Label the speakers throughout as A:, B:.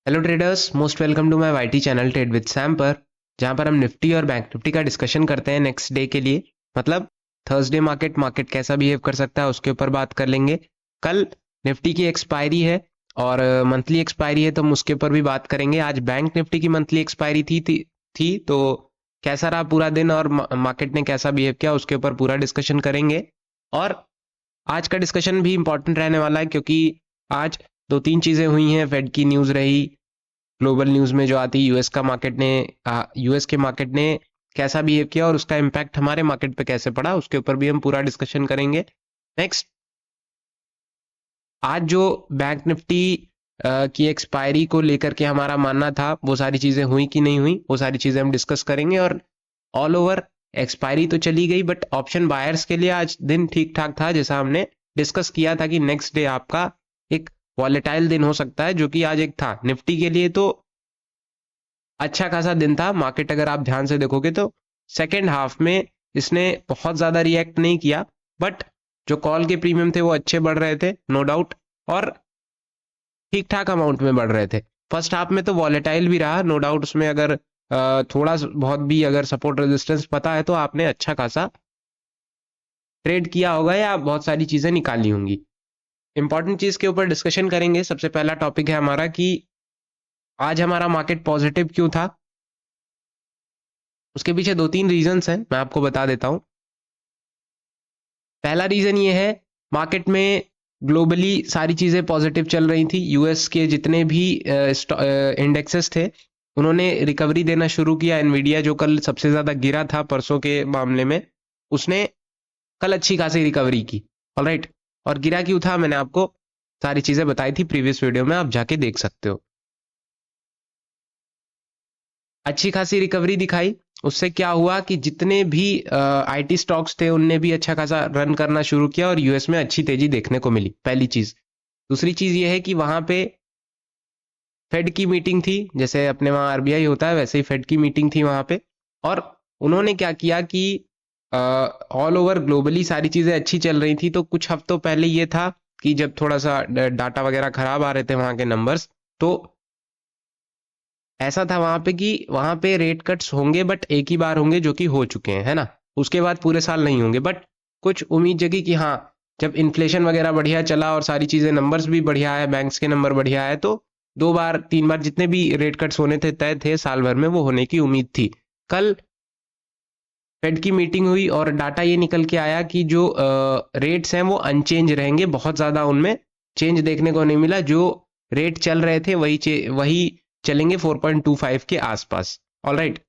A: Hello traders, most welcome to my YT channel trade with Sam पर, जहां पर हम निफ्टी और बैंक निफ्टी का डिस्कशन करते हैं नेक्स्ट डे के लिए। मतलब थर्सडे मार्केट कैसा बिहेव कर सकता है उसके ऊपर बात कर लेंगे। कल निफ्टी की एक्सपायरी है और मंथली एक्सपायरी है, तो हम उसके ऊपर भी बात करेंगे। आज बैंक निफ्टी की मंथली एक्सपायरी थी तो कैसा रहा पूरा दिन और मार्केट ने कैसा बिहेव किया उसके ऊपर पूरा डिस्कशन करेंगे। और आज का डिस्कशन भी इंपॉर्टेंट रहने वाला है क्योंकि आज दो तीन चीजें हुई हैं। फेड की न्यूज रही, ग्लोबल न्यूज में जो आती है, यूएस के मार्केट ने कैसा बिहेव किया और उसका इम्पैक्ट हमारे मार्केट पे कैसे पड़ा उसके ऊपर भी हम पूरा डिस्कशन करेंगे। नेक्स्ट, आज जो बैंक निफ्टी की एक्सपायरी को लेकर के हमारा मानना था, वो सारी चीजें हुई कि नहीं हुई, वो सारी चीजें हम डिस्कस करेंगे। और ऑल ओवर एक्सपायरी तो चली गई, बट ऑप्शन बायर्स के लिए आज दिन ठीक ठाक था, जैसा हमने डिस्कस किया था कि नेक्स्ट डे आपका एक वॉलेटाइल दिन हो सकता है, जो कि आज एक था। निफ्टी के लिए तो अच्छा खासा दिन था। मार्केट अगर आप ध्यान से देखोगे तो सेकेंड हाफ में इसने बहुत ज्यादा रिएक्ट नहीं किया, बट जो कॉल के प्रीमियम थे वो अच्छे बढ़ रहे थे, नो डाउट, और ठीक ठाक अमाउंट में बढ़ रहे थे। फर्स्ट हाफ में तो वॉलेटाइल भी रहा, नो डाउट। उसमें अगर थोड़ा बहुत भी अगर सपोर्ट रेजिस्टेंस पता है तो आपने अच्छा खासा ट्रेड किया होगा या बहुत सारी चीजें निकाली होंगी। इंपॉर्टेंट चीज के ऊपर डिस्कशन करेंगे। सबसे पहला टॉपिक है हमारा कि आज हमारा मार्केट पॉजिटिव क्यों था। उसके पीछे दो तीन रीजंस हैं, मैं आपको बता देता हूं। पहला रीजन ये है, मार्केट में ग्लोबली सारी चीजें पॉजिटिव चल रही थी। यूएस के जितने भी इंडेक्सेस थे उन्होंने रिकवरी देना शुरू किया। एनवीडिया जो कल सबसे ज्यादा गिरा था परसों के मामले में, उसने कल अच्छी खासी रिकवरी की। ऑलराइट, और गिरा क्यों था मैंने आपको सारी चीजें बताई थी प्रीवियस वीडियो में, आप जाके देख सकते हो। अच्छी खासी रिकवरी दिखाई, उससे क्या हुआ कि जितने भी आईटी स्टॉक्स थे उनने भी अच्छा खासा रन करना शुरू किया और यूएस में अच्छी तेजी देखने को मिली, पहली चीज। दूसरी चीज ये है कि वहां पे फेड की मीटिंग थी, जैसे अपने वहां आरबीआई होता है वैसे ही फेड की मीटिंग थी वहां पे। और उन्होंने क्या किया कि ऑल ओवर ग्लोबली सारी चीजें अच्छी चल रही थी, तो कुछ हफ्तों पहले ये था कि जब थोड़ा सा डाटा वगैरह खराब आ रहे थे वहां के नंबर्स, तो ऐसा था वहां पे कि वहां पे रेट कट्स होंगे, बट एक ही बार होंगे, जो कि हो चुके हैं, है ना। उसके बाद पूरे साल नहीं होंगे, बट कुछ उम्मीद जगी कि हाँ, जब इन्फ्लेशन वगैरह बढ़िया चला और सारी चीजें नंबर्स भी बढ़िया है, बैंक्स के नंबर बढ़िया है, तो दो बार तीन बार जितने भी रेट कट्स होने थे तय थे साल भर में, वो होने की उम्मीद थी। कल फेड की मीटिंग हुई और डाटा ये निकल के आया कि जो रेट्स हैं वो अनचेंज रहेंगे, बहुत ज्यादा उनमें चेंज देखने को नहीं मिला। जो रेट चल रहे थे वही चलेंगे 4.25 के आसपास। ऑल राइट,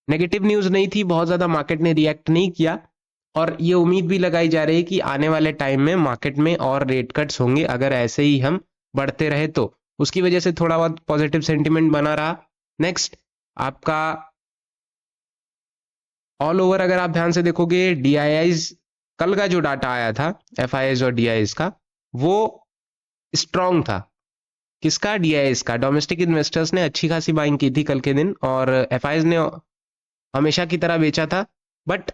A: नेगेटिव न्यूज नहीं थी, बहुत ज्यादा मार्केट ने रिएक्ट नहीं किया। और ये उम्मीद भी लगाई जा रही है कि आने वाले टाइम में मार्केट में और रेट कट्स होंगे, अगर ऐसे ही हम बढ़ते रहे तो। उसकी वजह से थोड़ा बहुत पॉजिटिव सेंटिमेंट बना रहा। नेक्स्ट, आपका ऑल ओवर अगर आप ध्यान से देखोगे, डीआईआईज कल का जो डाटा आया था, एफआईआईज और डीआईआईज का, वो स्ट्रांग था। किसका? डीआईआईज का। डोमेस्टिक इन्वेस्टर्स ने अच्छी खासी बाइंग की थी कल के दिन, और एफआईआईज ने हमेशा की तरह बेचा था। बट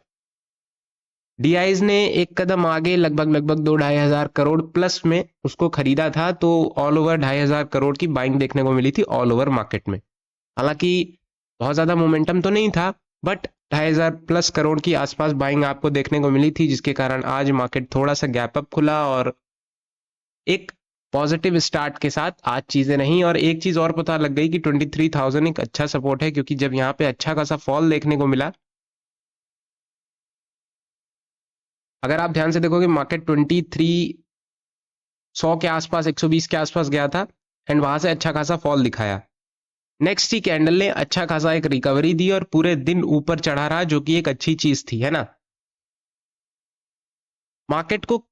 A: डीआईआईज ने एक कदम आगे, लगभग लगभग 2-2.5 हजार करोड़ प्लस में उसको खरीदा था, तो ऑल ओवर 2.5 हजार करोड़ की बाइंग देखने को मिली थी ऑल ओवर मार्केट में। हालांकि बहुत ज्यादा मोमेंटम तो नहीं था, बट 2.5 हजार+ करोड़ की आसपास बाइंग आपको देखने को मिली थी, जिसके कारण आज मार्केट थोड़ा सा गैप अप खुला और एक पॉजिटिव स्टार्ट के साथ आज चीजें रहीं। और एक चीज और पता लग गई कि 23,000 एक अच्छा सपोर्ट है, क्योंकि जब यहाँ पे अच्छा खासा फॉल देखने को मिला, अगर आप ध्यान से देखोगे मार्केट 23,100 के आसपास, 120 के आसपास गया था, एंड वहां से अच्छा खासा फॉल दिखाया। नेक्स्ट ही कैंडल ने अच्छा खासा एक रिकवरी दी और पूरे दिन ऊपर चढ़ा रहा, जो कि एक अच्छी चीज थी, है ना। मार्केट को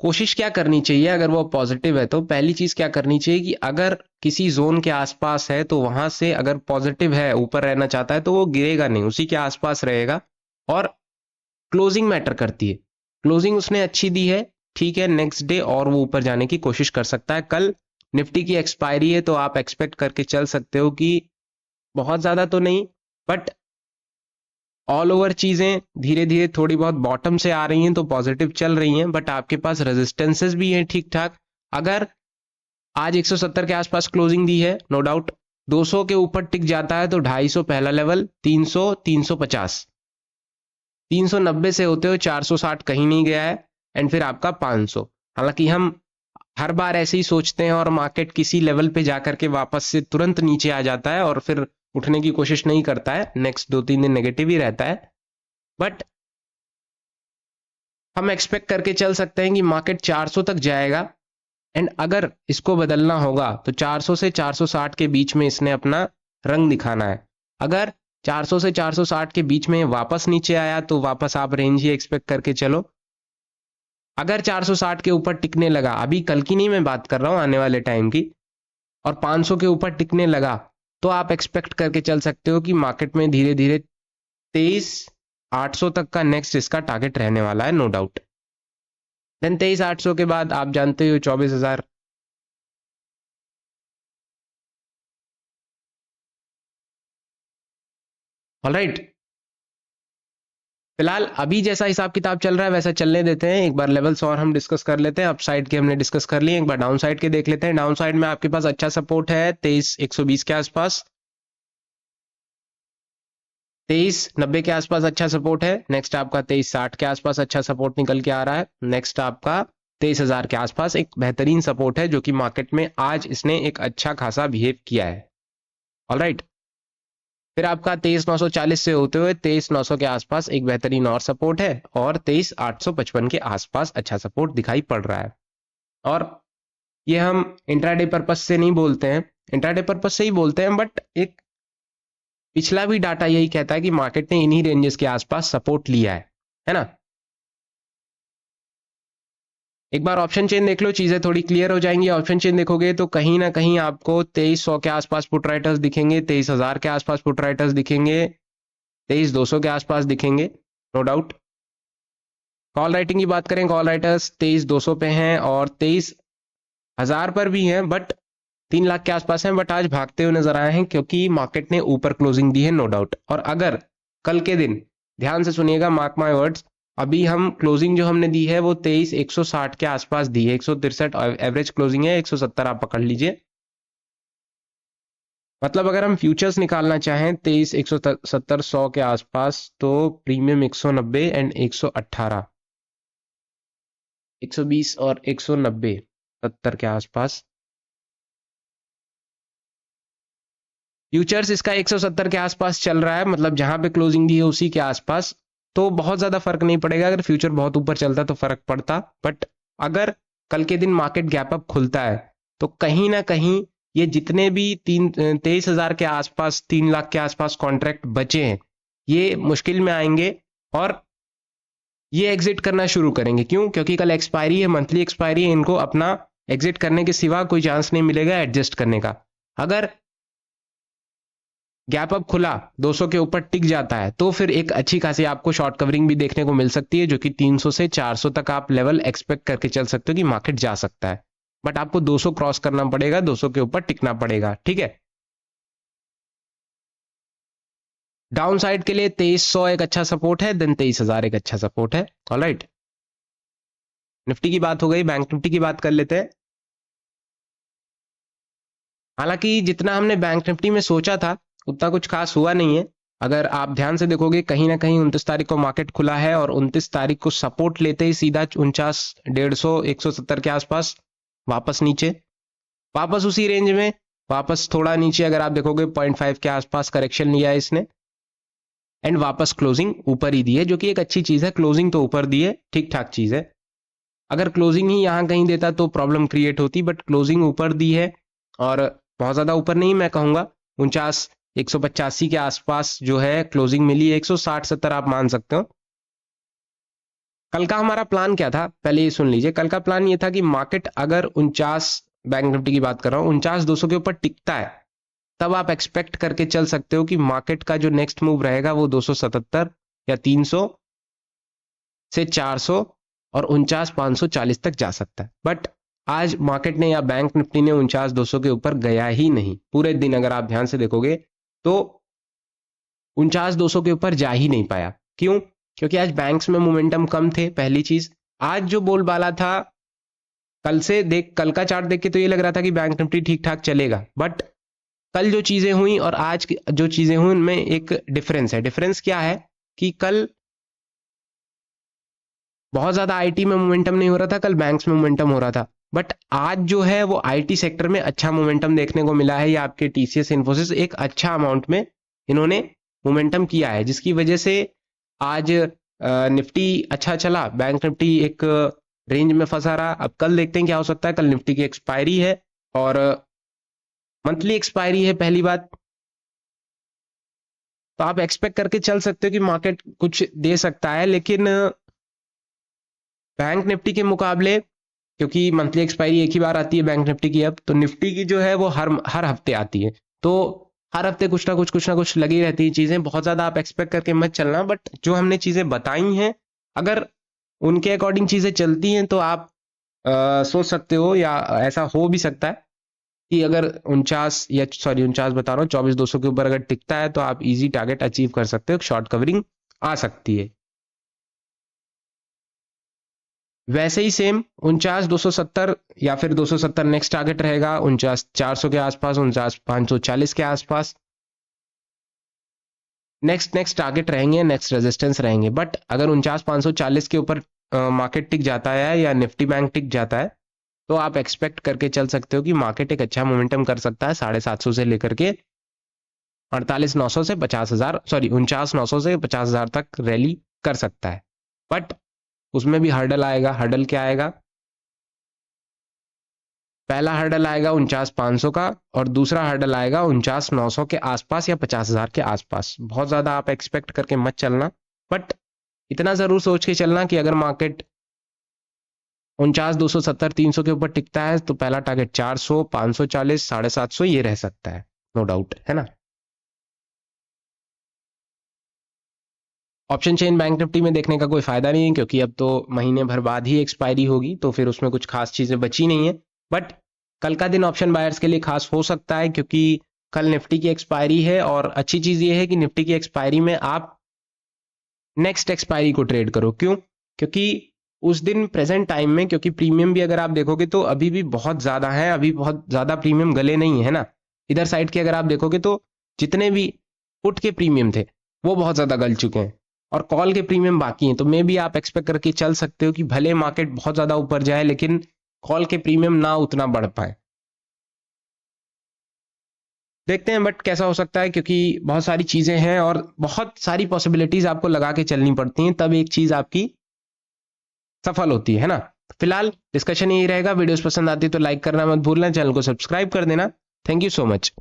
A: कोशिश क्या करनी चाहिए, अगर वो पॉजिटिव है तो पहली चीज क्या करनी चाहिए कि अगर किसी जोन के आसपास है तो वहां से, अगर पॉजिटिव है, ऊपर रहना चाहता है, तो वो गिरेगा नहीं, उसी के आसपास रहेगा। और क्लोजिंग मैटर करती है। क्लोजिंग उसने अच्छी दी है, ठीक है, नेक्स्ट डे और वो ऊपर जाने की कोशिश कर सकता है। कल निफ्टी की एक्सपायरी है, तो आप एक्सपेक्ट करके चल सकते हो कि बहुत ज्यादा तो नहीं, बट ऑल ओवर चीजें धीरे धीरे थोड़ी बहुत बॉटम से आ रही हैं, तो पॉजिटिव चल रही हैं, बट आपके पास रेजिस्टेंसेस भी हैं ठीक ठाक। अगर आज 170 के आसपास क्लोजिंग दी है, नो डाउट। 200 के ऊपर टिक जाता है तो 250 पहला लेवल, 300, 350, 390 से होते हुए 460 कहीं नहीं गया है, एंड फिर आपका 500। हालांकि हम हर बार ऐसे ही सोचते हैं और मार्केट किसी लेवल पे जाकर के वापस से तुरंत नीचे आ जाता है और फिर उठने की कोशिश नहीं करता है, नेक्स्ट 2-3 दिन नेगेटिव ही रहता है। बट हम एक्सपेक्ट करके चल सकते हैं कि मार्केट 400 तक जाएगा, एंड अगर इसको बदलना होगा तो 400 से 460 के बीच में इसने अपना रंग दिखाना है। अगर 400 से 460 के बीच में वापस नीचे आया तो वापस आप रेंज ही एक्सपेक्ट करके चलो। अगर 460 के ऊपर टिकने लगा, अभी कल की नहीं मैं बात कर रहा हूं, आने वाले टाइम की, और 500 के ऊपर टिकने लगा तो आप एक्सपेक्ट करके चल सकते हो कि मार्केट में धीरे धीरे 23,800 तक का नेक्स्ट इसका टारगेट रहने वाला है, नो डाउट। देन 23,800 के बाद आप जानते हो 24,000। ऑलराइट, फिलहाल अभी जैसा हिसाब किताब चल रहा है वैसा चलने देते हैं। एक बार लेवल्स और हम डिस्कस कर लेते हैं। अप साइड के हमने डिस्कस कर लिए, एक बार डाउन साइड के देख लेते हैं। डाउन साइड में आपके पास अच्छा सपोर्ट है 23,120 के आसपास, 23,90 के आसपास अच्छा सपोर्ट है। नेक्स्ट आपका 23,60 के आसपास अच्छा सपोर्ट निकल के आ रहा है। नेक्स्ट आपका 23,000 के आसपास एक बेहतरीन सपोर्ट है जो कि मार्केट में आज इसने एक अच्छा खासा बिहेव किया है। ऑलराइट, फिर आपका 23,940 से होते हुए 23,900 के आसपास एक बेहतरीन और सपोर्ट है, और 23,855 के आसपास अच्छा सपोर्ट दिखाई पड़ रहा है। और ये हम इंट्राडे पर्पस से नहीं बोलते हैं, इंट्राडे पर्पस से ही बोलते हैं, बट एक पिछला भी डाटा यही कहता है कि मार्केट ने इन्हीं रेंजेस के आसपास सपोर्ट लिया है ना। एक बार ऑप्शन चेन देख लो, चीजें थोड़ी क्लियर हो जाएंगी। ऑप्शन चेन देखोगे तो कहीं ना कहीं आपको 2300 के आसपास पुट राइटर्स दिखेंगे, 23,000 के आसपास पुट राइटर्स दिखेंगे, 23,200 के आसपास दिखेंगे, नो डाउट। कॉल राइटिंग की बात करें, कॉल राइटर्स 23,200 पे हैं और 23,000 पर भी हैं, बट 3 लाख के आसपास हैं, बट आज भागते हुए नजर आए हैं क्योंकि मार्केट ने ऊपर क्लोजिंग दी है, नो डाउट। और अगर कल के दिन, ध्यान से सुनिएगा, मार्क माय वर्ड्स, अभी हम क्लोजिंग जो हमने दी है वो 23,160 के आसपास दी है, 163 एवरेज क्लोजिंग है, 170 आप पकड़ लीजिए। मतलब अगर हम फ्यूचर्स निकालना चाहें 23,170 100 के आसपास, तो प्रीमियम 190 एंड 118, 120 और 190, 70 के आसपास। फ्यूचर्स इसका 170 के आसपास चल रहा है, मतलब जहां पे क्लोजिंग दी है उसी के आसपास, तो बहुत ज्यादा फर्क नहीं पड़ेगा। अगर फ्यूचर बहुत ऊपर चलता तो फर्क पड़ता, बट अगर कल के दिन मार्केट गैप अप खुलता है तो कहीं ना कहीं ये जितने भी 23,000 के आसपास, 3 लाख के आसपास कॉन्ट्रैक्ट बचे हैं, ये मुश्किल में आएंगे और ये एग्जिट करना शुरू करेंगे। क्यों? क्योंकि कल एक्सपायरी है, मंथली एक्सपायरी है, इनको अपना एग्जिट करने के सिवा कोई चांस नहीं मिलेगा एडजस्ट करने का। अगर गैप अप खुला, 200 के ऊपर टिक जाता है, तो फिर एक अच्छी खासी आपको शॉर्ट कवरिंग भी देखने को मिल सकती है, जो कि 300 से 400 तक आप लेवल एक्सपेक्ट करके चल सकते हो कि मार्केट जा सकता है। बट आपको 200 क्रॉस करना पड़ेगा, 200 के ऊपर टिकना पड़ेगा, ठीक है। डाउन साइड के लिए 2300 एक अच्छा सपोर्ट है, देन 23,000 एक अच्छा सपोर्ट है। ऑलराइट, निफ्टी की बात हो गई, बैंक निफ्टी की बात कर लेते हैं। हालांकि जितना हमने बैंक निफ्टी में सोचा था उतना कुछ खास हुआ नहीं है। अगर आप ध्यान से देखोगे, कहीं ना कहीं 29 तारीख को मार्केट खुला है और 29 तारीख को सपोर्ट लेते ही सीधा 49, 150, 170 के आसपास वापस नीचे, वापस उसी रेंज में, वापस थोड़ा नीचे। अगर आप देखोगे 0.5 के आसपास करेक्शन लिया है इसने, एंड वापस क्लोजिंग ऊपर ही दी है, जो कि एक अच्छी चीज है। क्लोजिंग तो ऊपर दी है, ठीक ठाक चीज है। अगर क्लोजिंग ही यहां कहीं देता तो प्रॉब्लम क्रिएट होती, बट क्लोजिंग ऊपर दी है, और बहुत ज्यादा ऊपर नहीं मैं कहूंगा, 49, 185 के आसपास जो है क्लोजिंग मिली है, 160-70 आप मान सकते हो। कल का हमारा प्लान क्या था, पहले ये सुन लीजिए। कल का प्लान ये था कि मार्केट अगर 49, बैंक निफ्टी की बात कर रहा हूं, 49,200 के ऊपर टिकता है, तब आप एक्सपेक्ट करके चल सकते हो कि मार्केट का जो नेक्स्ट मूव रहेगा वो 277 या 300 से 400 और 49,540 तक जा सकता है। बट आज मार्केट ने या बैंक निफ्टी ने 49,200 के ऊपर गया ही नहीं। पूरे दिन अगर आप ध्यान से देखोगे तो 49,200 के ऊपर जा ही नहीं पाया। क्यों? क्योंकि आज बैंक्स में मोमेंटम कम थे, पहली चीज। आज जो बोलबाला था कल से देख, कल का चार्ट देख के तो ये लग रहा था कि बैंक निफ्टी ठीक ठाक चलेगा, बट कल जो चीजें हुई और आज जो चीजें हुई उनमें एक डिफरेंस है। डिफरेंस क्या है कि कल बहुत ज्यादा आईटी में मोमेंटम नहीं हो रहा था, कल बैंक्स में मोमेंटम हो रहा था, बट आज जो है वो आईटी सेक्टर में अच्छा मोमेंटम देखने को मिला है। या आपके टीसीएस इन्फोसिस एक अच्छा अमाउंट में इन्होंने मोमेंटम किया है, जिसकी वजह से आज निफ्टी अच्छा चला, बैंक निफ्टी एक रेंज में फंसा रहा। अब कल देखते हैं क्या हो सकता है। कल निफ्टी की एक्सपायरी है और मंथली एक्सपायरी है पहली बात, तो आप एक्सपेक्ट करके चल सकते हो कि मार्केट कुछ दे सकता है, लेकिन बैंक निफ्टी के मुकाबले, क्योंकि मंथली एक्सपायरी एक ही बार आती है बैंक निफ्टी की, अब तो निफ्टी की जो है वो हर हफ्ते आती है, तो हर हफ्ते कुछ ना कुछ लगी रहती है चीजें। बहुत ज्यादा आप एक्सपेक्ट करके मत चलना, बट जो हमने चीजें बताई हैं अगर उनके अकॉर्डिंग चीजें चलती हैं तो आप सोच सकते हो, या ऐसा हो भी सकता है कि अगर 49 बता रहा हूँ 24,200 के ऊपर अगर टिकता है तो आप इजी टारगेट अचीव कर सकते हो, शॉर्ट कवरिंग आ सकती है। वैसे ही सेम 49,270 या फिर 270 नेक्स्ट टारगेट रहेगा, 49,400 के आसपास, 49,540 के आसपास नेक्स्ट टारगेट रहेंगे, नेक्स्ट रेजिस्टेंस रहेंगे। बट अगर 49,540 के ऊपर मार्केट टिक जाता है या निफ्टी बैंक टिक जाता है तो आप एक्सपेक्ट करके चल सकते हो कि मार्केट एक अच्छा मोमेंटम कर सकता है 750 से लेकर के 48,900 से 50,000, सॉरी 49,900 से 50,000 तक रैली कर सकता है। बट उसमें भी हर्डल आएगा। हर्डल क्या आएगा? पहला हर्डल आएगा 49,500 का और दूसरा हर्डल आएगा 49,900 के आसपास या 50,000 के आसपास। बहुत ज्यादा आप एक्सपेक्ट करके मत चलना, बट इतना जरूर सोच के चलना कि अगर मार्केट 49,270 300 के ऊपर टिकता है तो पहला टारगेट 400, 540, 750 ये रह सकता है, नो डाउट, है ना। ऑप्शन चेन बैंक निफ्टी में देखने का कोई फायदा नहीं है, क्योंकि अब तो महीने भर बाद ही एक्सपायरी होगी, तो फिर उसमें कुछ खास चीजें बची नहीं है। बट कल का दिन ऑप्शन बायर्स के लिए खास हो सकता है, क्योंकि कल निफ्टी की एक्सपायरी है और अच्छी चीज ये है कि निफ्टी की एक्सपायरी में आप नेक्स्ट एक्सपायरी को ट्रेड करो। क्यों? क्योंकि उस दिन प्रेजेंट टाइम में, क्योंकि प्रीमियम भी अगर आप देखोगे तो अभी भी बहुत ज्यादा है, अभी बहुत ज्यादा प्रीमियम गले नहीं है ना। इधर साइड के अगर आप देखोगे तो जितने भी पुट के प्रीमियम थे वो बहुत ज्यादा गल चुके हैं और कॉल के प्रीमियम बाकी हैं, तो मे भी आप एक्सपेक्ट करके चल सकते हो कि भले मार्केट बहुत ज्यादा ऊपर जाए लेकिन कॉल के प्रीमियम ना उतना बढ़ पाए। देखते हैं बट कैसा हो सकता है, क्योंकि बहुत सारी चीजें हैं और बहुत सारी पॉसिबिलिटीज आपको लगा के चलनी पड़ती हैं, तब एक चीज आपकी सफल होती है ना। फिलहाल डिस्कशन यही रहेगा। वीडियोस पसंद आती है तो लाइक करना मत भूलना, चैनल को सब्सक्राइब कर देना। Thank you so much.